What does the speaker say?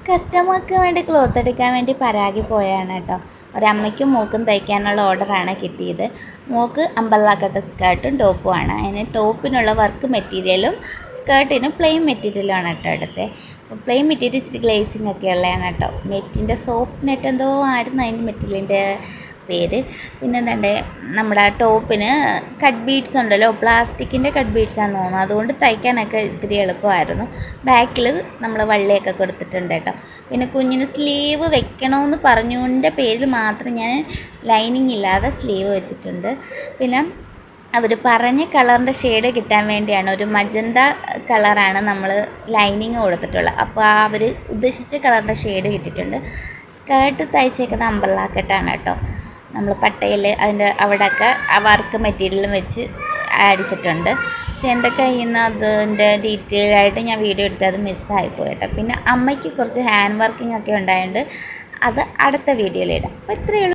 കസ്റ്റമർക്ക് വേണ്ടി ക്ലോത്ത് എടുക്കാൻ വേണ്ടി പരാഗി പോയാണ് കേട്ടോ. ഒരമ്മയ്ക്കും മോൾക്കും തയ്ക്കാനുള്ള ഓർഡറാണ് കിട്ടിയത്. മോൾക്ക് അമ്പർല കട്ട് സ്കേർട്ടും ടോപ്പുമാണ്. അതിന് ടോപ്പിനുള്ള വർക്ക് മെറ്റീരിയലും സ്കേർട്ടിന് പ്ലെയിൻ മെറ്റീരിയലാണ് കേട്ടോ എടുത്തത്. അപ്പോൾ പ്ലെയിൻ മെറ്റീരിയൽ ഇച്ചിരി ഗ്ലേസിങ് ഒക്കെ ഉള്ളതാണ് കേട്ടോ. നെറ്റിൻ്റെ സോഫ്റ്റ് നെറ്റ് എന്തോ ആയിരുന്നു അതിൻ്റെ മെറ്റീരിയലിൻ്റെ പേര്. പിന്നെ എന്താണ്ട് നമ്മുടെ ടോപ്പിന് കട്ട് ബീഡ്സ് ഉണ്ടല്ലോ, പ്ലാസ്റ്റിക്കിൻ്റെ കട്ട് ബീഡ്സാണെന്ന് തോന്നുന്നു. അതുകൊണ്ട് തയ്ക്കാനൊക്കെ ഇത്തിരി എളുപ്പമായിരുന്നു. ബാക്കിൽ നമ്മൾ വള്ളിയൊക്കെ കൊടുത്തിട്ടുണ്ട് കേട്ടോ. പിന്നെ കുഞ്ഞിന് സ്ലീവ് വെക്കണമെന്ന് പറഞ്ഞുകൊണ്ട് പേരിൽ മാത്രം ഞാൻ ലൈനിങ് ഇല്ലാതെ സ്ലീവ് വെച്ചിട്ടുണ്ട്. പിന്നെ അവർ പറഞ്ഞ കളറിൻ്റെ ഷെയ്ഡ് കിട്ടാൻ വേണ്ടിയാണ്, ഒരു മജന്ത കളറാണ് നമ്മൾ ലൈനിങ് കൊടുത്തിട്ടുള്ളത്. അപ്പോൾ അവർ ഉദ്ദേശിച്ച കളറിൻ്റെ ഷെയ്ഡ് കിട്ടിയിട്ടുണ്ട്. സ്കേർട്ട് തയ്ച്ചേക്കുന്ന അമ്പർല കട്ടാണ് കേട്ടോ. നമ്മൾ പട്ടയിൽ അതിൻ്റെ അവിടെയൊക്കെ ആ വർക്ക് മെറ്റീരിയലും വെച്ച് അടിച്ചിട്ടുണ്ട്. പക്ഷെ എൻ്റെ കയ്യിൽ നിന്ന് അതിൻ്റെ ഡീറ്റെയിൽ ആയിട്ട് ഞാൻ വീഡിയോ എടുത്ത് അത് മിസ്സായിപ്പോയി കേട്ടോ. പിന്നെ അമ്മയ്ക്ക് കുറച്ച് ഹാൻഡ് വർക്കിംഗ് ഒക്കെ ഉണ്ടായതുകൊണ്ട് അത് അടുത്ത വീഡിയോയിലിടാം. അപ്പോൾ ഇത്രയേ ഉള്ളൂ.